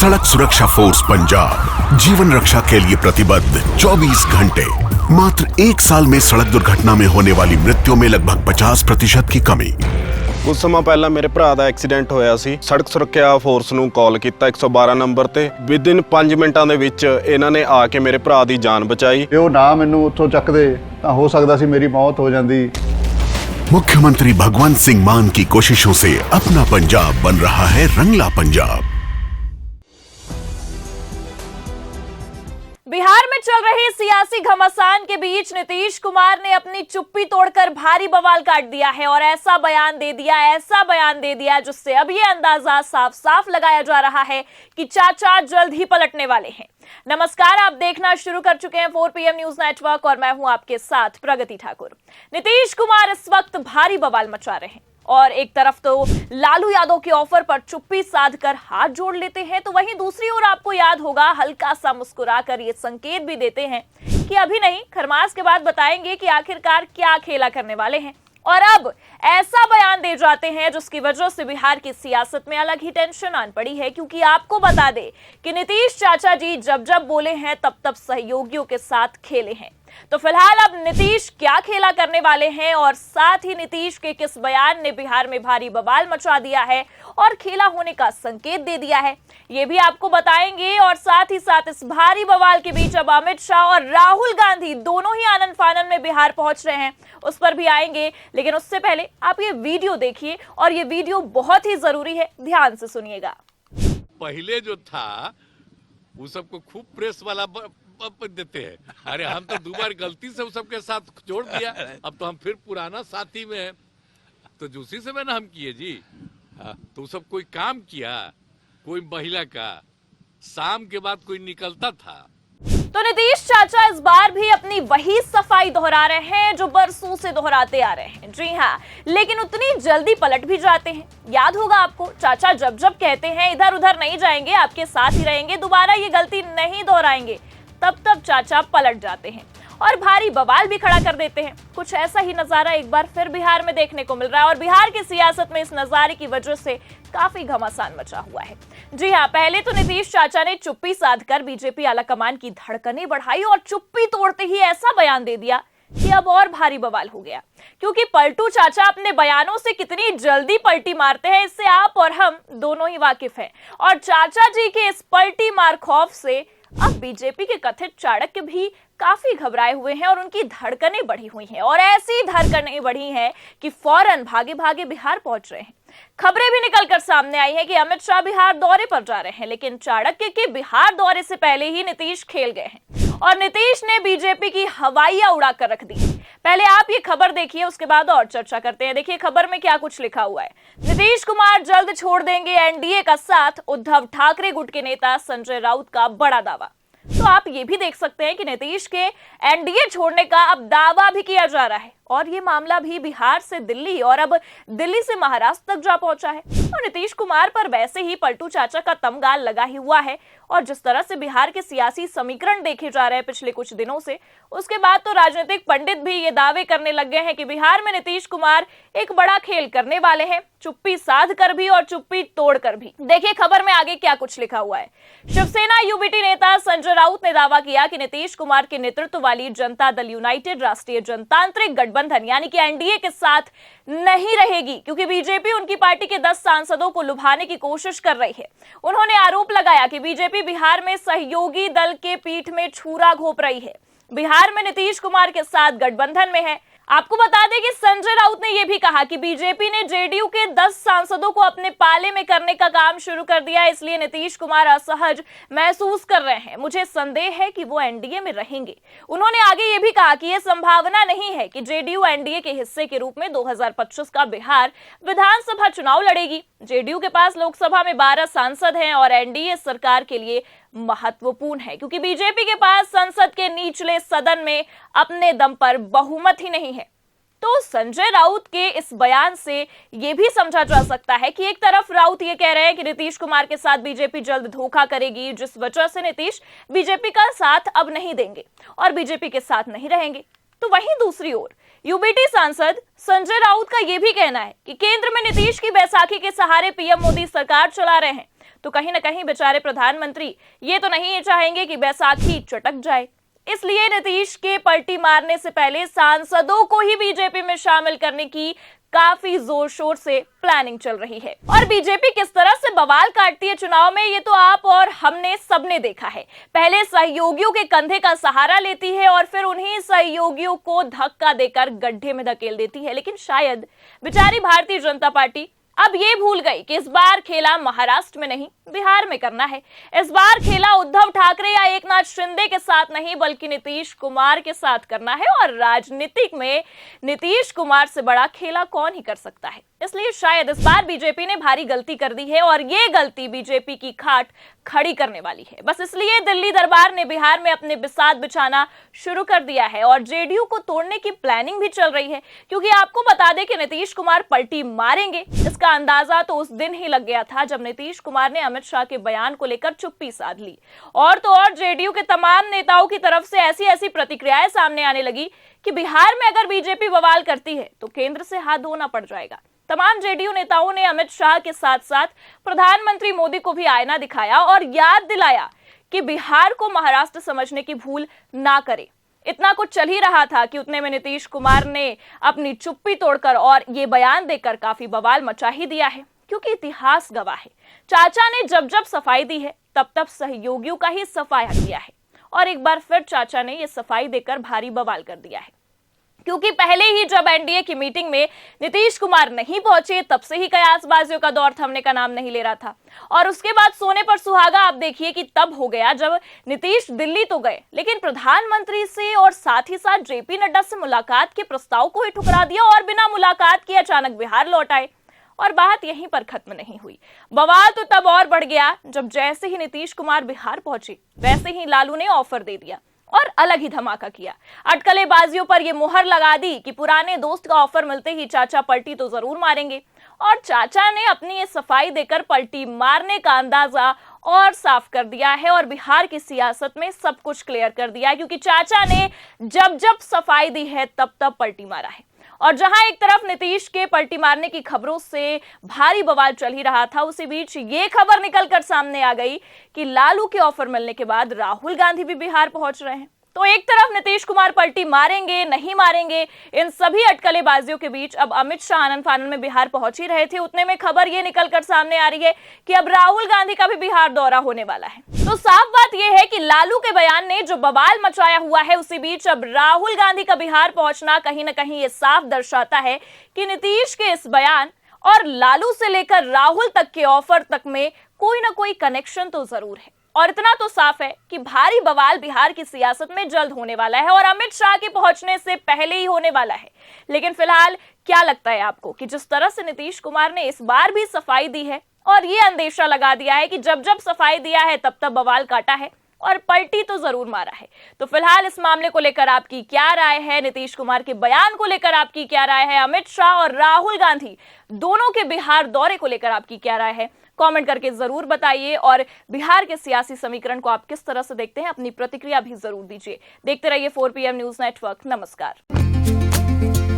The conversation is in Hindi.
सड़क सुरक्षा फोर्स पंजाब जीवन रक्षा के लिए प्रतिबद्ध 24 घंटे। मात्र 1 साल में सड़क दुर्घटना में होने वाली मृत्यु में लगभग 50% की कमी। कुछ समय पहला मेरे भरा ਦਾ ਐਕਸੀਡੈਂਟ ਹੋਇਆ ਸੀ। ਸੜਕ ਸੁਰੱਖਿਆ ਫੋਰਸ ਨੂੰ ਕਾਲ ਕੀਤਾ 112 ਨੰਬਰ ਤੇ। ਵਿਦਿਨ 5 ਮਿੰਟਾਂ ਦੇ ਵਿੱਚ ਇਹਨਾਂ ਨੇ ਆ ਕੇ ਮੇਰੇ ਭਰਾ ਦੀ ਜਾਨ ਬਚਾਈ। ਜੇ ਉਹ ਨਾ ਮੈਨੂੰ ਉੱਥੋਂ ਚੱਕਦੇ ਤਾਂ ਹੋ ਸਕਦਾ ਸੀ ਮੇਰੀ ਮੌਤ ਹੋ ਜਾਂਦੀ। मुख्यमंत्री भगवंत सिंह मान की कोशिशों से अपना पंजाब बन रहा है रंगला पंजाब। बिहार में चल रहे सियासी घमासान के बीच नीतीश कुमार ने अपनी चुप्पी तोड़कर भारी बवाल काट दिया है और ऐसा बयान दे दिया जिससे अब ये अंदाजा साफ साफ लगाया जा रहा है कि चाचा जल्द ही पलटने वाले हैं। नमस्कार, आप देखना शुरू कर चुके हैं 4 PM न्यूज नेटवर्क और मैं हूं आपके साथ प्रगति ठाकुर। नीतीश कुमार इस वक्त भारी बवाल मचा रहे हैं और एक तरफ तो लालू यादव के ऑफर पर चुप्पी साधकर हाथ जोड़ लेते हैं, तो वहीं दूसरी ओर आपको याद होगा हल्का सा मुस्कुराकर ये संकेत भी देते हैं कि अभी नहीं, खरमास के बाद बताएंगे कि आखिरकार क्या खेला करने वाले हैं। और अब ऐसा बयान दे जाते हैं जिसकी वजह से बिहार की सियासत में अलग ही टेंशन आन पड़ी है, क्योंकि आपको बता दे कि नीतीश चाचा जी जब जब बोले हैं तब तब सहयोगियों के साथ खेले हैं। तो फिलहाल अब नीतीश क्या खेला करने वाले हैं और साथ ही नीतीश के किस बयान ने बिहार में भारी बवाल मचा दिया है और खेला होने का संकेत दे दिया है, ये भी आपको बताएंगे। और साथ ही साथ इस भारी बवाल के बीच अब अमित शाह और राहुल गांधी दोनों ही आनन फानन में बिहार पहुंच रहे हैं, उस पर भी आएंगे। लेकिन उससे पहले आप ये वीडियो देखिए और ये वीडियो बहुत ही जरूरी है, ध्यान से सुनिएगा। पहले जो था वो सबको खूब प्रेस वाला देते हैं। अरे हम तो 2 बार गलती से उस सबके साथ जोड़ दिया, अब तो हम फिर पुराना साथी में हैं। तो उसी से मैंने हम किए जी। तो सब कोई काम किया, कोई महिला का शाम के बाद कोई निकलता था। तो नीतीश चाचा इस बार भी अपनी वही सफाई दोहरा रहे हैं जो बरसों से दोहराते आ रहे हैं। जी हाँ, लेकिन उतनी जल्दी पलट भी जाते हैं। याद होगा आपको, चाचा जब जब कहते हैं इधर उधर नहीं जाएंगे, आपके साथ ही रहेंगे, दोबारा ये गलती नहीं दोहराएंगे, तब तब चाचा पलट जाते हैं और भारी बवाल भी खड़ा कर देते हैं। कुछ ऐसा ही नजारा एक बार फिर बिहार में देखने को मिल रहा है और बिहार की सियासत में इस नजारे की वजह से काफी घमासान मचा हुआ है। जी हाँ, पहले तो नीतीश चाचा ने चुप्पी साधकर बीजेपी आलाकमान की धड़कनें बढ़ाई और चुप्पी तोड़ते ही ऐसा बयान दे दिया कि अब और भारी बवाल हो गया, क्योंकि पलटू चाचा अपने बयानों से कितनी जल्दी पलटी मारते हैं इससे आप और हम दोनों ही वाकिफ हैं। और चाचा जी के इस पलटी मार खौफ से अब बीजेपी के कथित चाणक्य भी काफी घबराए हुए हैं और उनकी धड़कनें बढ़ी हुई हैं और ऐसी धड़कनें बढ़ी हैं कि फौरन भागे भागे बिहार पहुंच रहे हैं। खबरें भी निकलकर सामने आई है कि अमित शाह बिहार दौरे पर जा रहे हैं, लेकिन चाणक्य के बिहार दौरे से पहले ही नीतीश खेल गए हैं और नीतीश ने बीजेपी की हवाइयां उड़ाकर रख दी। पहले आप ये खबर देखिए, उसके बाद और चर्चा करते हैं। देखिए खबर में क्या कुछ लिखा हुआ है। नीतीश कुमार जल्द छोड़ देंगे एनडीए का साथ, उद्धव ठाकरे गुट के नेता संजय राउत का बड़ा दावा। तो आप ये भी देख सकते हैं कि नीतीश के एनडीए छोड़ने का अब दावा भी किया जा रहा है और ये मामला भी बिहार से दिल्ली और अब दिल्ली से महाराष्ट्र तक जा पहुंचा है। और नीतीश कुमार पर वैसे ही पलटू चाचा का तमगाल लगा ही हुआ है और जिस तरह से बिहार के सियासी समीकरण देखे जा रहे हैं पिछले कुछ दिनों से, उसके बाद तो राजनीतिक पंडित भी ये दावे करने लग गए हैं कि बिहार में नीतीश कुमार एक बड़ा खेल करने वाले हैं, चुप्पी साध कर भी और चुप्पी तोड़ कर भी। देखिए खबर में आगे क्या कुछ लिखा हुआ है। शिवसेना यूबीटी नेता संजय राउत ने दावा किया कि नीतीश कुमार के नेतृत्व वाली जनता दल यूनाइटेड राष्ट्रीय जनतांत्रिक गठबंधन यानी कि एनडीए के साथ नहीं रहेगी, क्योंकि बीजेपी उनकी पार्टी के 10 सांसदों को लुभाने की कोशिश कर रही है। उन्होंने आरोप लगाया कि बीजेपी बिहार में सहयोगी दल के पीठ में छुरा घोंप रही है, बिहार में नीतीश कुमार के साथ गठबंधन में है। आपको बता दें कि संजय राउत ने यह भी कहा कि बीजेपी ने जेडीयू के 10 सांसदों को अपने पाले में करने का काम शुरू कर दिया, इसलिए नीतीश कुमार असहज महसूस कर रहे हैं। मुझे संदेह है कि वो एनडीए में रहेंगे। उन्होंने आगे यह भी कहा कि यह संभावना नहीं है कि जेडीयू एनडीए के हिस्से के रूप में 2025 का बिहार विधानसभा चुनाव लड़ेगी। जेडीयू के पास लोकसभा में 12 सांसद हैं और एनडीए सरकार के लिए महत्वपूर्ण है, क्योंकि बीजेपी के पास संसद के निचले सदन में अपने दम पर बहुमत ही नहीं है। तो संजय राउत के इस बयान से यह भी समझा जा सकता है कि एक तरफ राउत ये कह रहे हैं कि नीतीश कुमार के साथ बीजेपी जल्द धोखा करेगी, जिस वजह से नीतीश बीजेपी का साथ अब नहीं देंगे और बीजेपी के साथ नहीं रहेंगे। तो वहीं दूसरी ओर यूबीटी सांसद संजय राउत का यह भी कहना है कि केंद्र में नीतीश की बैसाखी के सहारे पीएम मोदी सरकार चला रहे हैं, तो कहीं न कहीं बेचारे प्रधानमंत्री ये तो नहीं चाहेंगे कि बैसाखी चटक जाए। इसलिए नीतीश के पलटी मारने से पहले सांसदों को ही बीजेपी में शामिल करने की काफी जोर शोर से प्लानिंग चल रही है। और बीजेपी किस तरह से बवाल काटती है चुनाव में, ये तो आप और हमने सबने देखा है। पहले सहयोगियों के कंधे का सहारा लेती है और फिर उन्हीं सहयोगियों को धक्का देकर गड्ढे में धकेल देती है। लेकिन शायद बेचारी भारतीय जनता पार्टी अब ये भूल गई कि इस बार खेला महाराष्ट्र में नहीं, बिहार में करना है। इस बार खेला उद्धव ठाकरे या एकनाथ शिंदे के साथ नहीं, बल्कि नीतीश कुमार के साथ करना है। और राजनीतिक में नीतीश कुमार से बड़ा खेला कौन ही कर सकता है। इसलिए शायद इस बार बीजेपी ने भारी गलती कर दी है और ये गलती बीजेपी की खाट खड़ी करने वाली है। बस इसलिए दिल्ली दरबार ने बिहार में अपने बिसात बिछाना शुरू कर दिया है और जेडीयू को तोड़ने की प्लानिंग भी चल रही है। क्योंकि आपको बता दें कि नीतीश कुमार पलटी मारेंगे, इसका अंदाजा तो उस दिन ही लग गया था जब नीतीश कुमार ने अमित शाह के बयान को लेकर चुप्पी साध ली। और तो और जेडीयू के तमाम नेताओं की तरफ से ऐसी प्रतिक्रियाएं सामने आने लगी कि बिहार में अगर बीजेपी बवाल करती है तो केंद्र से हाथ धोना पड़ जाएगा। तमाम जेडीयू नेताओं ने अमित शाह के साथ साथ प्रधानमंत्री मोदी को भी आईना दिखाया और याद दिलाया कि बिहार को महाराष्ट्र समझने की भूल ना करे। इतना कुछ चल ही रहा था कि उतने में नीतीश कुमार ने अपनी चुप्पी तोड़कर और ये बयान देकर काफी बवाल मचा ही दिया है। क्योंकि इतिहास गवाह है, चाचा ने जब सफाई दी है तब सहयोगियों का ही सफाया किया है। और एक बार फिर चाचा ने ये सफाई देकर भारी बवाल कर दिया है। क्योंकि पहले ही जब एनडीए की मीटिंग में नीतीश कुमार नहीं पहुंचे, तब से ही कयासबाजियों का दौर थमने का नाम नहीं ले रहा था। और उसके बाद सोने पर सुहागा आप देखिए कि तब हो गया जब नीतीश दिल्ली तो गए, लेकिन प्रधानमंत्री से और साथ ही साथ जेपी नड्डा से मुलाकात के प्रस्ताव को ही ठुकरा दिया और बिना मुलाकात के अचानक बिहार लौट आए। और बात यहीं पर खत्म नहीं हुई। बवाल तो तब और बढ़ गया जब जैसे ही नीतीश कुमार बिहार पहुंचे, वैसे ही लालू ने ऑफर दे दिया और अलग ही धमाका किया। अटकलेबाजियों पर यह मुहर लगा दी कि पुराने दोस्त का ऑफर मिलते ही चाचा पलटी तो जरूर मारेंगे। और चाचा ने अपनी ये सफाई देकर पलटी मारने का अंदाजा और साफ कर दिया है और बिहार की सियासत में सब कुछ क्लियर कर दिया है। क्योंकि चाचा ने जब सफाई दी है तब पलटी मारा है। और जहां एक तरफ नीतीश के पलटी मारने की खबरों से भारी बवाल चल ही रहा था, उसी बीच ये खबर निकलकर सामने आ गई कि लालू के ऑफर मिलने के बाद राहुल गांधी भी बिहार पहुंच रहे हैं। तो एक तरफ नीतीश कुमार पलटी मारेंगे नहीं मारेंगे, इन सभी अटकलेबाजियों के बीच अब अमित शाह आनन फानन में बिहार पहुंच ही रहे थे। उतने में खबर ये निकलकर सामने आ रही है कि अब राहुल गांधी का भी बिहार दौरा होने वाला है। तो साफ बात यह है कि लालू के बयान ने जो बवाल मचाया हुआ है, उसी बीच अब राहुल गांधी का बिहार पहुंचना कहीं ना कहीं ये साफ दर्शाता है कि नीतीश के इस बयान और लालू से लेकर राहुल तक के ऑफर तक में कोई ना कोई कनेक्शन तो जरूर है। और इतना तो साफ है कि भारी बवाल बिहार की सियासत में जल्द होने वाला है और अमित शाह के पहुंचने से पहले ही होने वाला है। लेकिन फिलहाल क्या लगता है आपको कि जिस तरह से नीतीश कुमार ने इस बार भी सफाई दी है और ये अंदेशा लगा दिया है कि जब सफाई दिया है तब बवाल काटा है और पलटी तो जरूर मारा है, तो फिलहाल इस मामले को लेकर आपकी क्या राय है? नीतीश कुमार के बयान को लेकर आपकी क्या राय है? अमित शाह और राहुल गांधी दोनों के बिहार दौरे को लेकर आपकी क्या राय है? कमेंट करके जरूर बताइए। और बिहार के सियासी समीकरण को आप किस तरह से देखते हैं, अपनी प्रतिक्रिया भी जरूर दीजिए। देखते रहिए 4 PM न्यूज नेटवर्क। नमस्कार।